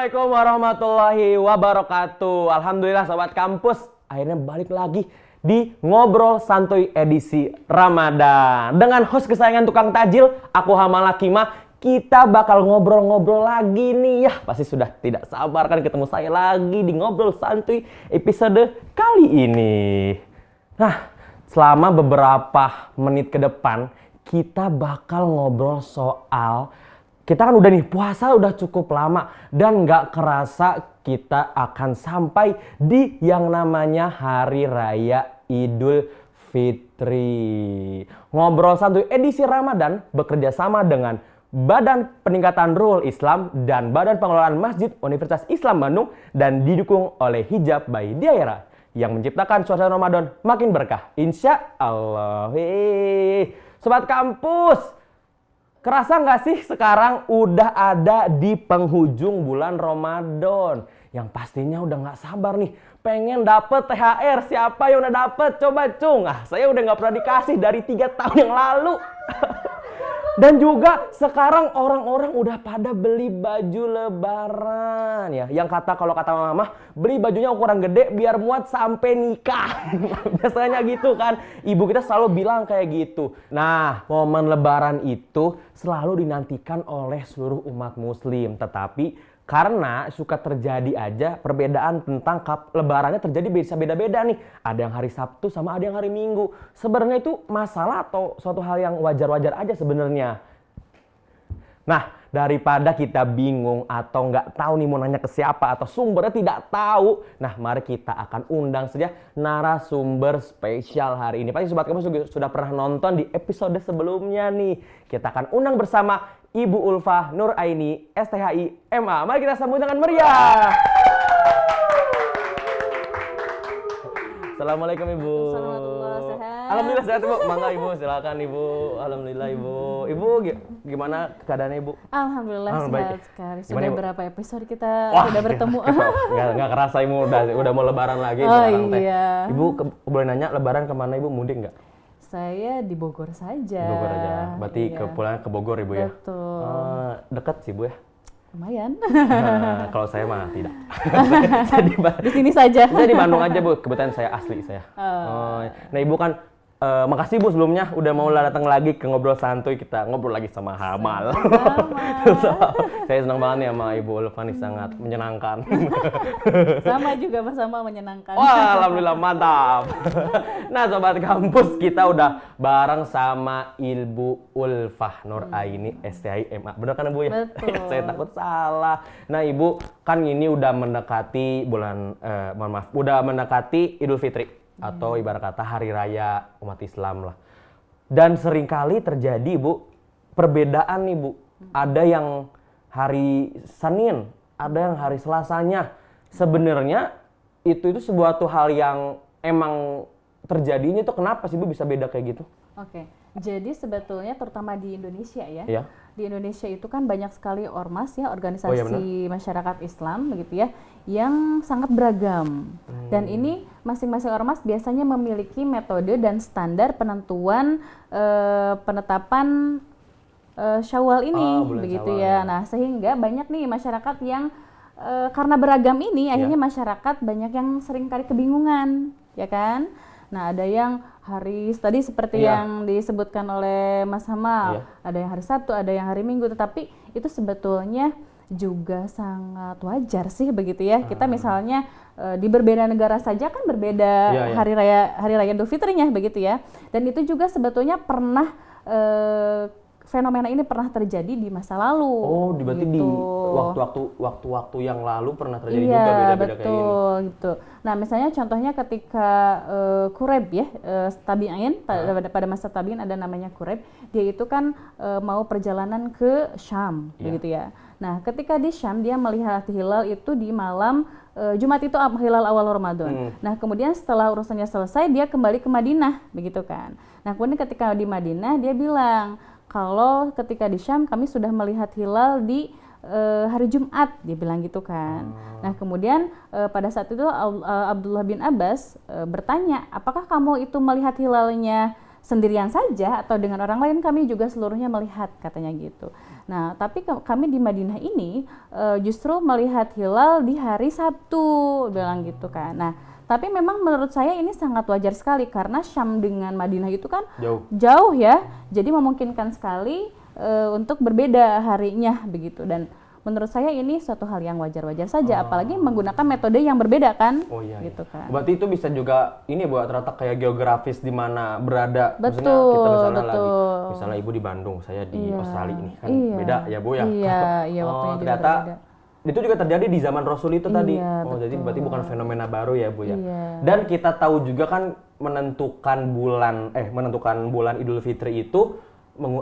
Assalamualaikum warahmatullahi wabarakatuh. Alhamdulillah sobat kampus, akhirnya balik lagi di Ngobrol Santuy edisi Ramadan. Dengan host kesayangan tukang tajil, aku Hamala Kima. Kita bakal ngobrol-ngobrol lagi nih ya. Pasti sudah tidak sabar kan ketemu saya lagi di Ngobrol Santuy episode kali ini. Nah, selama beberapa menit ke depan kita bakal ngobrol soal, kita kan udah nih puasa udah cukup lama dan nggak kerasa kita akan sampai di yang namanya Hari Raya Idul Fitri. Ngobrol Santuy edisi Ramadan bekerja sama dengan Badan Peningkatan Ruhul Islam dan Badan Pengelolaan Masjid Universitas Islam Bandung dan didukung oleh Hijab by Daerah yang menciptakan suasana Ramadan makin berkah. Insya Allah. Sobat kampus, kerasa nggak sih sekarang udah ada di penghujung bulan Ramadan? Yang pastinya udah nggak sabar nih, pengen dapet THR. Siapa yang udah dapet? Coba cung. Saya udah nggak pernah dikasih dari 3 tahun yang lalu. Dan juga sekarang orang-orang udah pada beli baju lebaran ya. Yang kalau kata mama, beli bajunya ukuran gede biar muat sampai nikah. Biasanya gitu kan. Ibu kita selalu bilang kayak gitu. Nah, momen lebaran itu selalu dinantikan oleh seluruh umat muslim. Tetapi karena suka terjadi aja perbedaan tentang lebarannya terjadi bisa beda-beda nih. Ada yang hari Sabtu sama ada yang hari Minggu. Sebenarnya itu masalah atau suatu hal yang wajar-wajar aja sebenarnya. Nah, daripada kita bingung atau nggak tahu nih mau nanya ke siapa atau sumbernya tidak tahu. Nah, mari kita akan undang saja narasumber spesial hari ini. Pasti sobat kamu sudah pernah nonton di episode sebelumnya nih. Kita akan undang bersama Ibu Ulfa Nur Aini, STHI, MA. Mari kita sambut dengan meriah. Assalamualaikum Ibu. Alhamdulillah sehat Ibu. Mangga Ibu, silakan Ibu. Alhamdulillah Ibu. Ibu gimana keadaannya Ibu? Alhamdulillah sehat sekali. Sudah gimana, berapa episode kita sudah bertemu? Nggak kerasa Ibu udah mau lebaran lagi. Oh iya. Ibu boleh nanya lebaran kemana Ibu, mudik nggak? Saya di Bogor saja. Bogor aja. Berarti iya. pulang ke Bogor Ibu ya? Betul. Dekat sih Bu ya? Lumayan. Kalau saya mah tidak. Di sini saja. Saya di Bandung aja Bu, kebetulan saya asli saya. Nah Ibu kan, makasih Bu sebelumnya udah mau datang lagi ke Ngobrol Santuy, kita ngobrol lagi sama Hamal. Saya senang banget nih sama Ibu Ulfa nih, sangat menyenangkan. Sama juga bersama menyenangkan. Wah, alhamdulillah mantap. Nah sobat kampus, kita udah bareng sama Ibu Ulfa Nur Aini, STHI, MA. Bener kan Bu ya? Betul. Saya takut salah. Nah Ibu kan ini udah mendekati udah mendekati Idul Fitri atau ibarat kata hari raya umat Islam lah. Dan seringkali terjadi Bu perbedaan nih Bu. Ada yang hari Senin, ada yang hari Selasanya. Sebenarnya itu sebuah hal yang emang terjadinya itu kenapa sih Bu bisa beda kayak gitu? Oke. Jadi sebetulnya terutama di Indonesia ya. Iya. Di Indonesia itu kan banyak sekali ormas ya, organisasi masyarakat Islam begitu ya, yang sangat beragam. Dan ini masing-masing ormas biasanya memiliki metode dan standar penentuan penetapan Syawal ini begitu Syawal, ya. Nah, sehingga banyak nih masyarakat yang karena beragam ini akhirnya masyarakat banyak yang seringkali kebingungan, ya kan? Nah, ada yang hari tadi seperti yang disebutkan oleh Mas Hamal, ada yang hari Sabtu, ada yang hari Minggu, tetapi itu sebetulnya juga sangat wajar sih begitu ya. Kita misalnya di berbeda negara saja kan berbeda hari raya Idul Fitrinya begitu ya. Dan itu juga sebetulnya pernah fenomena ini pernah terjadi di masa lalu. Oh, berarti gitu. Di waktu-waktu yang lalu pernah terjadi juga beda-beda kayak ini. Gitu. Nah, misalnya contohnya ketika Quraib ya, tabi'in pada masa tabi'in ada namanya Quraib. Dia itu kan mau perjalanan ke Syam, begitu ya. Nah, ketika di Syam dia melihat hilal itu di malam Jumat itu hilal awal Ramadan. Nah, kemudian setelah urusannya selesai dia kembali ke Madinah, begitu kan. Nah, kemudian ketika di Madinah dia bilang, kalau ketika di Syam kami sudah melihat hilal di hari Jumat, dia bilang gitu kan. Nah kemudian pada saat itu Abdullah bin Abbas bertanya, apakah kamu itu melihat hilalnya sendirian saja atau dengan orang lain, kami juga seluruhnya melihat, katanya gitu. Nah, tapi kami di Madinah ini justru melihat hilal di hari Sabtu, bilang gitu kan. Nah, tapi memang menurut saya ini sangat wajar sekali karena Syam dengan Madinah itu kan jauh ya. Jadi memungkinkan sekali untuk berbeda harinya begitu, dan menurut saya ini suatu hal yang wajar-wajar saja, apalagi menggunakan metode yang berbeda kan. Gitu kan. Berarti itu bisa juga ini buat terletak kayak geografis di mana berada. Betul, Maksudnya kita misalnya betul. lagi, misalnya ibu di Bandung, saya di Australia ini kan beda ya Bu ya. Iya, waktunya juga ternyata berbeda. itu juga terjadi di zaman Rasul itu tadi. Jadi berarti bukan fenomena baru ya Bu ya. Dan kita tahu juga kan menentukan bulan Idul Fitri itu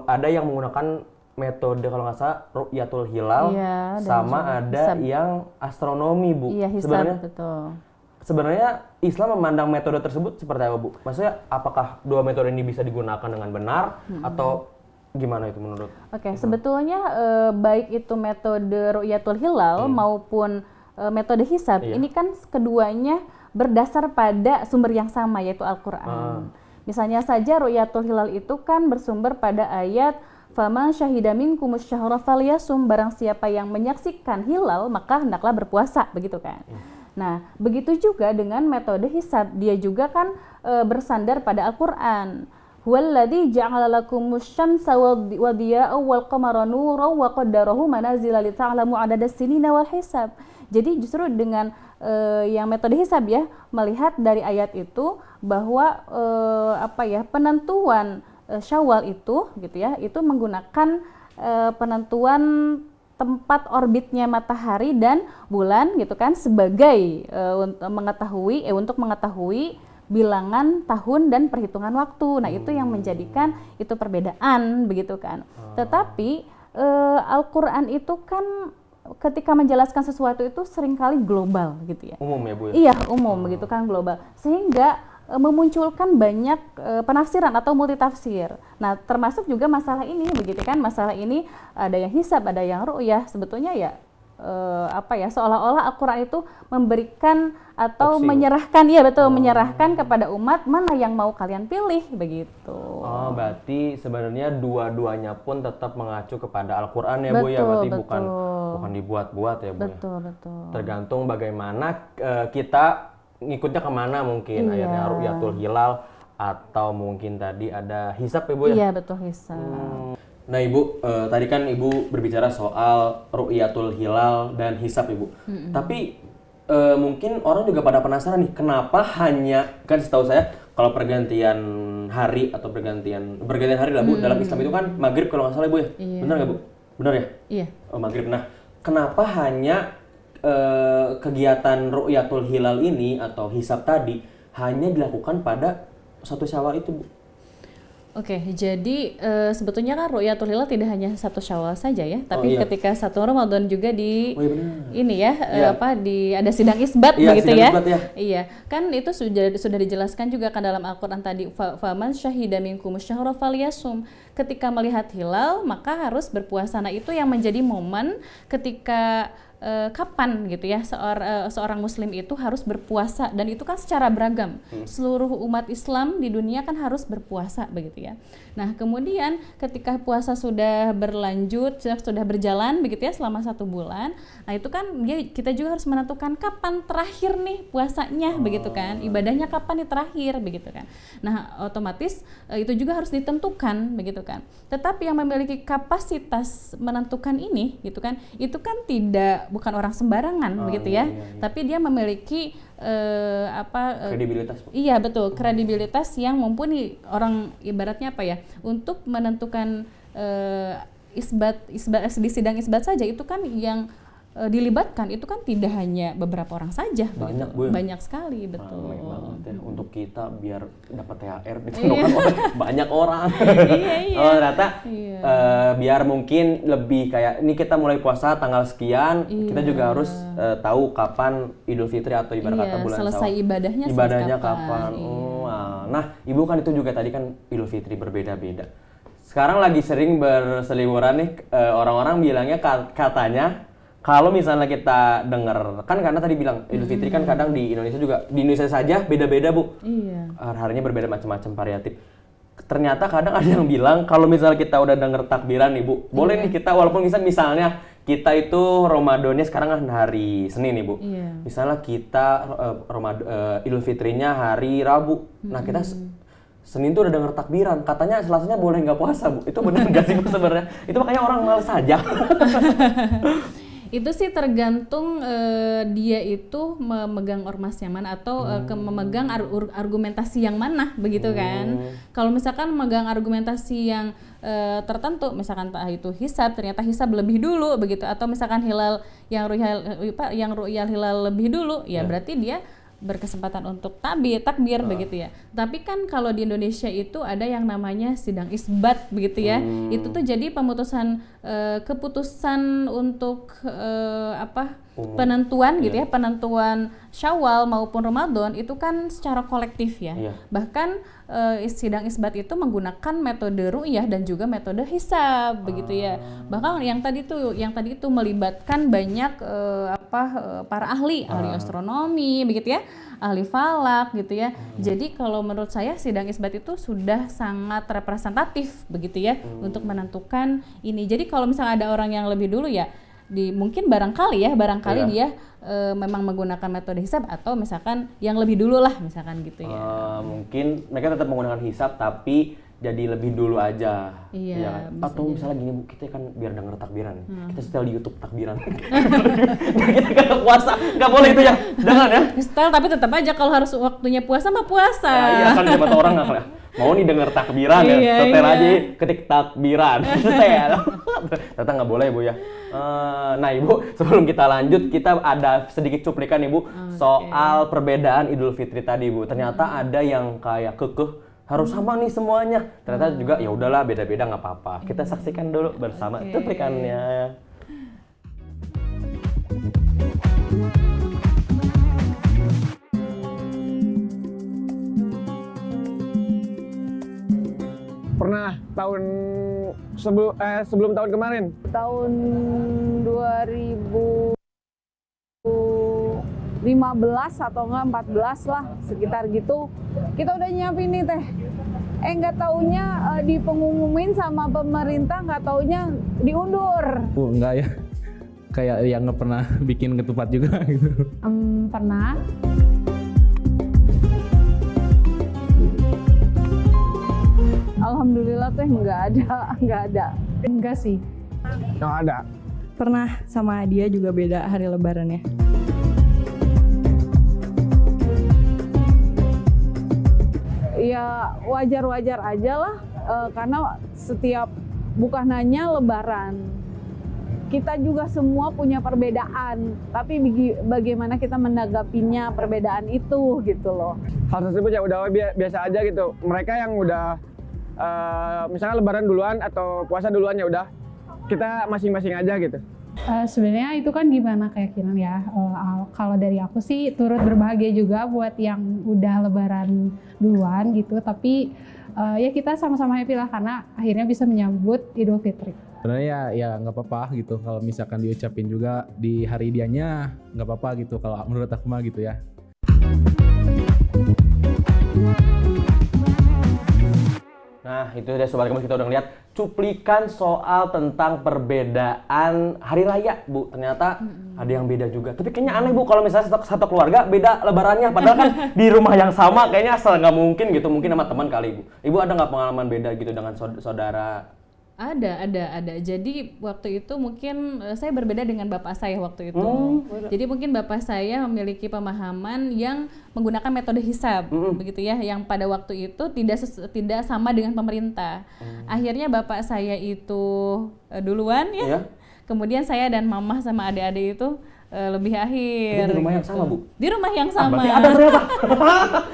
ada yang menggunakan metode kalau nggak salah ru'yatul hilal, sama ada hisab. Yang astronomi Bu. Iya, hisab, betul. Sebenarnya Islam memandang metode tersebut seperti apa Bu? Maksudnya apakah dua metode ini bisa digunakan dengan benar atau gimana itu menurut? Oke, sebetulnya baik itu metode ru'yatul hilal maupun metode hisab, ini kan keduanya berdasar pada sumber yang sama, yaitu Al-Quran. Misalnya saja ru'yatul hilal itu kan bersumber pada ayat faman syahida minkumus syahra falyasum, barang siapa yang menyaksikan hilal maka hendaklah berpuasa, begitu kan. Nah, begitu juga dengan metode hisab, dia juga kan bersandar pada Al-Qur'an. Huwallazi ja'ala lakumus syamsa wa diyaa'a wal qamara nuran wa qaddarahu manazila li ta'lamu 'adadas sinina wal hisab. Jadi justru dengan yang metode hisab ya, melihat dari ayat itu bahwa penentuan Syawal itu gitu ya, itu menggunakan penentuan tempat orbitnya matahari dan bulan gitu kan sebagai untuk mengetahui bilangan tahun dan perhitungan waktu. Nah, itu yang menjadikan itu perbedaan begitu kan. Tetapi Al-Qur'an itu kan ketika menjelaskan sesuatu itu seringkali global gitu ya. Umum ya Bu ya? Iya, umum begitu kan, global. Sehingga memunculkan banyak penafsiran atau multitafsir. Nah, termasuk juga masalah ini begitu kan. Masalah ini ada yang hisab, ada yang ru'yah. Sebetulnya ya seolah-olah Al-Qur'an itu memberikan atau opsi, menyerahkan menyerahkan kepada umat mana yang mau kalian pilih begitu. Oh, berarti sebenarnya dua-duanya pun tetap mengacu kepada Al-Qur'an ya Bu ya. Berarti bukan dibuat-buat ya Bu. Betul. Tergantung bagaimana kita ngikutnya kemana, mungkin ayatnya ru'yatul hilal atau mungkin tadi ada hisab ya Bu ya? Iya, betul, hisab. Nah Ibu, tadi kan Ibu berbicara soal ru'yatul hilal dan hisab Ibu. Tapi mungkin orang juga pada penasaran nih, kenapa hanya, kan setahu saya kalau pergantian hari atau pergantian hari lah Bu, dalam Islam itu kan maghrib kalau nggak salah Bu ya? Iya. Benar nggak Bu? Benar ya? Iya. Maghrib. Nah, kenapa hanya kegiatan ru'yatul hilal ini atau hisab tadi hanya dilakukan pada 1 Syawal itu Bu? Oke, jadi sebetulnya kan ru'yatul hilal tidak hanya 1 Syawal saja ya, tapi ketika 1 Ramadan juga ada sidang isbat begitu ya. Iya, kan itu sudah dijelaskan juga kan dalam Al-Qur'an tadi, faman syahida minkumus syahra falyasum. Ketika melihat hilal maka harus berpuasa. Nah, itu yang menjadi momen ketika kapan gitu ya seorang muslim itu harus berpuasa, dan itu kan secara beragam. Seluruh umat Islam di dunia kan harus berpuasa begitu ya. Nah, kemudian ketika puasa sudah berlanjut, sudah berjalan begitu ya selama 1 bulan, nah itu kan kita juga harus menentukan kapan terakhir nih puasanya begitu kan, ibadahnya kapan nih terakhir begitu kan. Nah, otomatis itu juga harus ditentukan begitu kan. Tetapi yang memiliki kapasitas menentukan ini gitu kan, itu kan bukan orang sembarangan begitu ya. Tapi dia memiliki kredibilitas. Iya, betul, kredibilitas yang mumpuni, orang ibaratnya untuk menentukan isbat di sidang isbat saja itu kan yang dilibatkan itu kan tidak hanya beberapa orang saja, banyak Bu, banyak sekali, betul. Banyak banget ya, untuk kita biar dapat THR ditentukan oleh banyak orang. Ternyata biar mungkin lebih kayak ini kita mulai puasa tanggal sekian, kita juga harus tahu kapan Idul Fitri atau ibarat kata bulan selesai ibadahnya kapan. Nah, Ibu kan itu juga tadi kan Idul Fitri berbeda-beda. Sekarang lagi sering berseliweran nih, orang-orang bilangnya katanya kalau misalnya kita dengar, kan karena tadi bilang Idul Fitri kan kadang di Indonesia saja beda-beda Bu. Iya. Harinya berbeda, macam-macam variatif. ternyata kadang ada yang bilang kalau misalnya kita udah denger takbiran nih Bu, boleh nih kita walaupun misalnya kita itu Ramadannya sekarang kan hari Senin nih Bu. Misalnya kita Idul Fitrinya hari Rabu. Nah, kita Senin tuh udah denger takbiran, katanya Selasanya boleh nggak puasa Bu. Itu benar nggak sih Bu sebenarnya? Itu makanya orang males aja. Itu sih tergantung dia itu memegang ormas yang mana atau memegang argumentasi yang mana begitu kan. Kalau misalkan memegang argumentasi yang tertentu, misalkan entah itu hisab, ternyata hisab lebih dulu begitu, atau misalkan hilal yang ru'yal hilal lebih dulu, ya berarti dia berkesempatan untuk takbir begitu ya. Tapi kan kalau di Indonesia itu ada yang namanya sidang isbat begitu ya. Itu tuh jadi keputusan untuk penentuan gitu ya, penentuan Syawal maupun Ramadan itu kan secara kolektif ya. Bahkan sidang isbat itu menggunakan metode ru'yah dan juga metode hisab begitu ya. Bahkan yang tadi itu melibatkan banyak para ahli astronomi begitu ya, ahli falak gitu ya. Jadi kalau menurut saya sidang isbat itu sudah sangat representatif begitu ya untuk menentukan ini. Jadi kalau misalnya ada orang yang lebih dulu ya mungkin barangkali dia memang menggunakan metode hisab atau misalkan yang lebih dulu lah misalkan gitu ya. Mungkin mereka tetap menggunakan hisab tapi jadi lebih dulu aja. Ya kan? Atau misalnya gini Bu, kita kan biar denger takbiran. Kita setel di YouTube takbiran. Kita kan puasa, nggak boleh itu ya. Jangan ya. Setel tapi tetap aja kalau harus waktunya puasa mah puasa. Iya kan siapa orang nggak mau nih denger takbiran ya. Setel aja ketik takbiran. Setel. Ternyata nggak boleh Bu ya. Nah Ibu, sebelum kita lanjut, kita ada sedikit cuplikan Ibu soal perbedaan Idul Fitri tadi Bu. Ternyata ada yang kayak kekeh harus sama nih semuanya. Ternyata juga ya udahlah beda-beda nggak apa-apa. Kita saksikan dulu bersama cuplikannya. Pernah tahun sebelum tahun kemarin? Tahun 2015 atau enggak 14 lah, sekitar gitu. Kita udah nyiapin nih teh. Nggak taunya di pengumumin sama pemerintah, nggak taunya diundur. Enggak ya, kayak yang nggak pernah bikin ketupat juga gitu. Pernah. Alhamdulillah teh nggak ada. Enggak sih. Nggak ada. Pernah sama dia juga beda hari lebarannya. Ya wajar-wajar aja lah, karena setiap bukan hanya lebaran. Kita juga semua punya perbedaan, tapi bagaimana kita menanggapinya perbedaan itu gitu loh. Hal tersebut ya udah biasa aja gitu. Mereka yang udah misalnya lebaran duluan atau puasa duluan ya udah kita masing-masing aja gitu. Sebenarnya itu kan gimana keyakinan ya. Kalau dari aku sih turut berbahagia juga buat yang udah lebaran duluan gitu. Tapi ya kita sama-sama happy lah karena akhirnya bisa menyambut Idul Fitri. Sebenarnya ya nggak apa-apa gitu. Kalau misalkan diucapin juga di hari dianya nggak apa-apa gitu. Kalau menurut aku mah gitu ya. Nah, itu udah Sobat Kampus, kita udah ngeliat cuplikan soal tentang perbedaan hari raya, Bu. Ternyata ada yang beda juga. Tapi kayaknya aneh, Bu, kalau misalnya satu keluarga beda lebarannya. Padahal kan di rumah yang sama, kayaknya asal nggak mungkin gitu. Mungkin sama teman kali, Bu. Ibu ada nggak pengalaman beda gitu dengan saudara? Ada. Jadi waktu itu mungkin saya berbeda dengan bapak saya waktu itu. Jadi mungkin bapak saya memiliki pemahaman yang menggunakan metode hisab, begitu ya, yang pada waktu itu tidak sama dengan pemerintah. Akhirnya bapak saya itu duluan ya. Kemudian saya dan mama sama adik-adik itu lebih akhir. Di rumah yang gitu. sama, Bu? Di rumah yang sama. Berarti ada ternyata.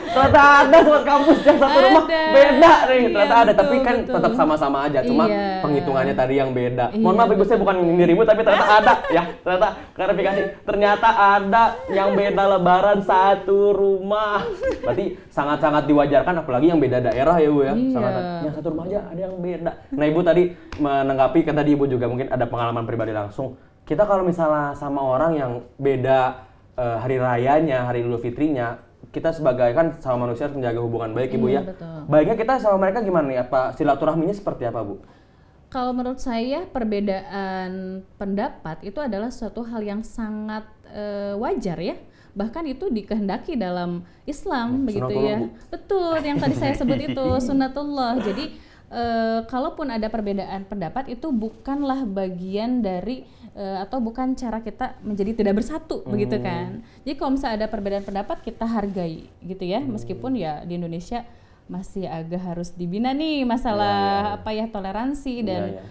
Ternyata ada Sobat Kampus yang satu rumah beda nih. Ternyata ada, betul, tapi kan betul. tetap sama-sama aja. Cuma penghitungannya tadi yang beda. Mohon maaf Ibu, saya bukan ribut, tapi ternyata ada ya. Ternyata klarifikasi. Ternyata ada yang beda lebaran satu rumah. Berarti sangat-sangat diwajarkan, apalagi yang beda daerah ya Bu ya. Sangat, yang satu rumah aja ada yang beda. Nah Ibu tadi menanggapi, kan tadi Ibu juga mungkin ada pengalaman pribadi langsung. Kita kalau misalnya sama orang yang beda hari rayanya, hari Idul Fitrinya, kita sebagai kan sama manusia harus menjaga hubungan baik Ibu Iya, ya. betul. Baiknya kita sama mereka gimana nih? Apa silaturahminya seperti apa Bu? Kalau menurut saya perbedaan pendapat itu adalah suatu hal yang sangat wajar ya. Bahkan itu dikehendaki dalam Islam begitu sunnatullah, ya. Bu. Betul, yang tadi saya sebut itu sunnatullah. Jadi kalaupun ada perbedaan pendapat itu bukanlah bagian dari atau bukan cara kita menjadi tidak bersatu begitu kan. Jadi kalau misalnya ada perbedaan pendapat kita hargai gitu ya. Meskipun ya di Indonesia masih agak harus dibina nih masalah apa ya toleransi dan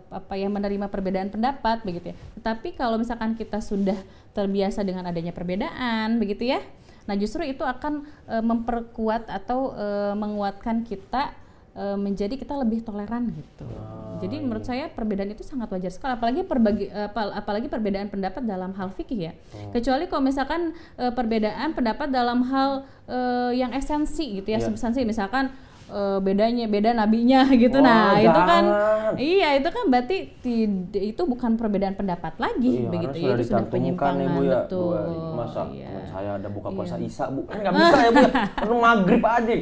apa ya menerima perbedaan pendapat begitu ya. Tetapi kalau misalkan kita sudah terbiasa dengan adanya perbedaan begitu ya. Nah, justru itu akan memperkuat atau menguatkan kita menjadi kita lebih toleran gitu. Jadi menurut saya perbedaan itu sangat wajar sekali, apalagi perbedaan pendapat dalam hal fikih ya. Kecuali kalau misalkan perbedaan pendapat dalam hal yang esensi gitu ya, substansi misalkan beda nabinya gitu. Nah, itu kan itu kan berarti itu bukan perbedaan pendapat lagi begitu ya, itu sudah penyimpangan Ibu ya. betul. Masa teman saya ada buka puasa Isya Bu, kan nggak bisa ya Bu ya, perlu maghrib aja.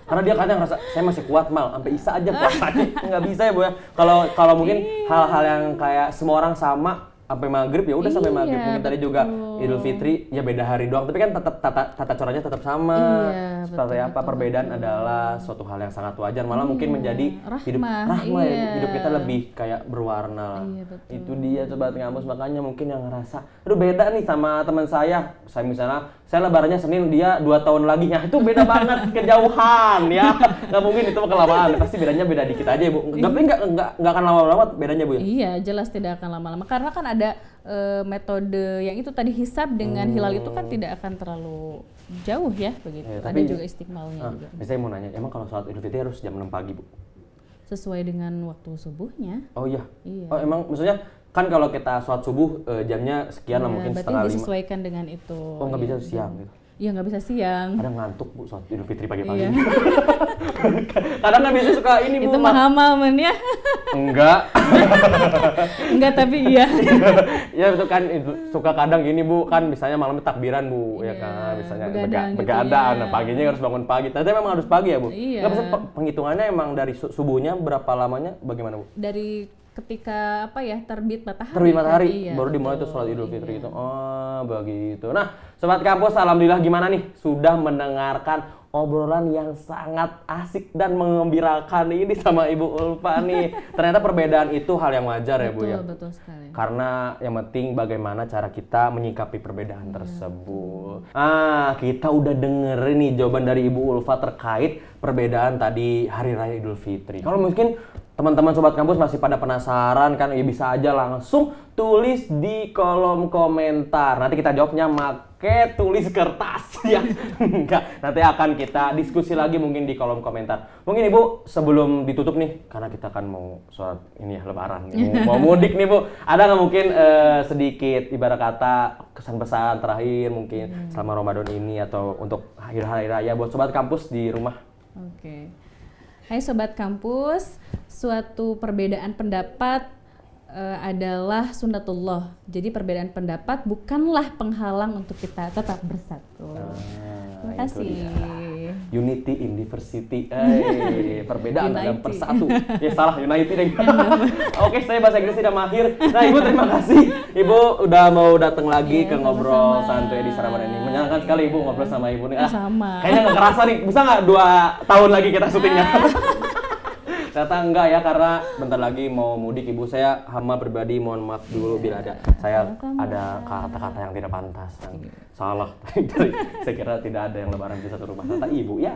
Karena dia kadang ngerasa saya masih kuat mal, sampai Isya aja puasanya, nggak bisa ya Bu ya. Kalau mungkin hal-hal yang kayak semua orang sama sampai maghrib ya udah sampai maghrib. Mungkin tadi juga Idul Fitri ya beda hari doang, tapi kan tetap tata caranya tetap sama. Seperti apa perbedaan adalah suatu hal yang sangat wajar, malah mungkin menjadi rahmah ya, hidup kita lebih kayak berwarna. Itu dia Sobat Kampus, makanya mungkin yang ngerasa aduh beda nih sama teman saya misalnya saya lebarannya Senin, dia 2 tahun lagi, ya itu beda banget, kejauhan ya, nggak mungkin itu kelamaan, pasti bedanya beda dikit aja ya Bu. Tapi nggak akan lama-lama bedanya Bu ya? Iya, jelas tidak akan lama-lama, karena kan ada metode yang itu tadi hisab dengan hilal itu kan tidak akan terlalu jauh ya begitu. Ya, ada juga istiqmalnya juga. Saya mau nanya, emang kalau sholat Idul Fitri harus jam 6 pagi Bu? Sesuai dengan waktu subuhnya. Oh iya? Iya. Oh emang maksudnya kan kalau kita sholat subuh jamnya sekian lah, mungkin berarti setengah 5. disesuaikan dengan itu. Oh nggak bisa siang gitu? Iya nggak bisa siang. Kadang ngantuk Bu sholat Idul Fitri pagi-pagi. Iya. Kadang nggak bisa suka ini Bu. Itu mahal men ya. Enggak. Enggak tapi iya. Ya itu kan suka kadang gini Bu, kan misalnya malam takbiran Bu, ya kan, misalnya begadang, nah paginya harus bangun pagi. Ternyata memang harus pagi ya Bu? Iya. Nggak bisa penghitungannya emang dari subuhnya berapa lamanya, bagaimana Bu? Dari ketika apa ya terbit matahari. Terbit matahari, iya, baru dimulai tuh sholat Idul Fitri itu. Oh begitu. Nah Sobat Kampus, alhamdulillah gimana nih? Sudah mendengarkan obrolan yang sangat asik dan mengembirakan ini sama Ibu Ulfa nih. Ternyata perbedaan itu hal yang wajar ya Bu ya? Betul sekali. Karena yang penting bagaimana cara kita menyikapi perbedaan tersebut. Kita udah denger nih jawaban dari Ibu Ulfa terkait perbedaan tadi Hari Raya Idul Fitri. Kalau mungkin teman-teman Sobat Kampus masih pada penasaran kan, ya bisa aja langsung tulis di kolom komentar. Nanti kita jawabnya pakai tulis kertas ya. Enggak, nanti akan kita diskusi lagi mungkin di kolom komentar. Mungkin Ibu sebelum ditutup nih, karena kita kan mau sholat ini ya lebaran, mau mudik nih Bu. Ada nggak mungkin sedikit ibarat kata kesan pesan terakhir mungkin selama Ramadan ini atau untuk hari raya buat Sobat Kampus di rumah? Oke. Hai Sobat Kampus, suatu perbedaan pendapat adalah sunnatullah. Jadi perbedaan pendapat bukanlah penghalang untuk kita tetap bersatu. Terima kasih. Unity in diversity. Perbedaan dalam Unity. persatu. Ya salah, Unity deh. Oke, saya bahasa Inggris tidak mahir. Nah, Ibu terima kasih. Ibu udah mau datang lagi ke ngobrol santuy di Ramadan ini. Menyenangkan sekali Ibu ngobrol sama Ibu nih. Sama. Kayaknya nggak kerasa nih. Bisa nggak 2 tahun lagi kita syutingnya? Ternyata enggak ya, karena bentar lagi mau mudik Ibu. Saya hamba pribadi mohon maaf dulu bila ada kata-kata yang tidak pantas, yang salah. Saya kira tidak ada yang lebaran di satu rumah. Ternyata Ibu ya.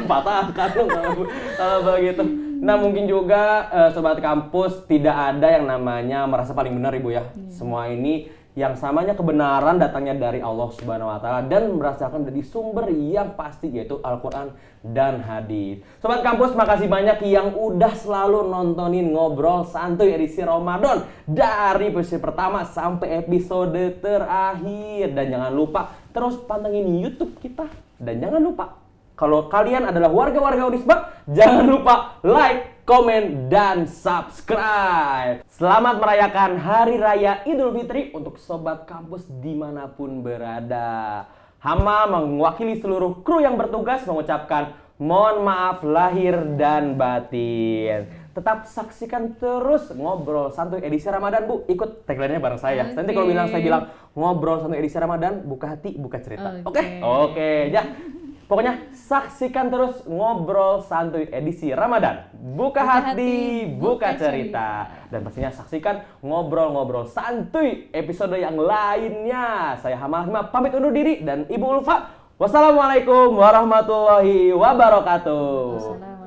Patahkan dong kalau begitu. Nah mungkin juga Sobat Kampus tidak ada yang namanya merasa paling benar Ibu ya. Semua ini yang samanya kebenaran datangnya dari Allah Subhanahu wa Ta'ala dan berdasarkan dari sumber yang pasti, yaitu Al-Quran dan hadis. Sobat Kampus, makasih banyak yang udah selalu nontonin Ngobrol Santuy edisi Ramadan dari episode pertama sampai episode terakhir. Dan jangan lupa terus pantengin YouTube kita. Dan jangan lupa, kalau kalian adalah warga-warga Unisba, jangan lupa like, komen, dan subscribe. Selamat merayakan Hari Raya Idul Fitri untuk Sobat Kampus dimanapun berada. Hama mewakili seluruh kru yang bertugas mengucapkan mohon maaf lahir dan batin. Tetap saksikan terus Ngobrol Santuy edisi Ramadan, Bu. Ikut tagline-nya bareng saya. Nanti kalau saya bilang Ngobrol Santuy edisi Ramadan, buka hati, buka cerita. Oke? Oke, ya. Pokoknya saksikan terus Ngobrol Santuy edisi Ramadan. Buka hati, buka cerita. Dan pastinya saksikan Ngobrol-Ngobrol Santuy episode yang lainnya. Saya Hama pamit undur diri dan Ibu Ulfa. Wassalamualaikum warahmatullahi wabarakatuh.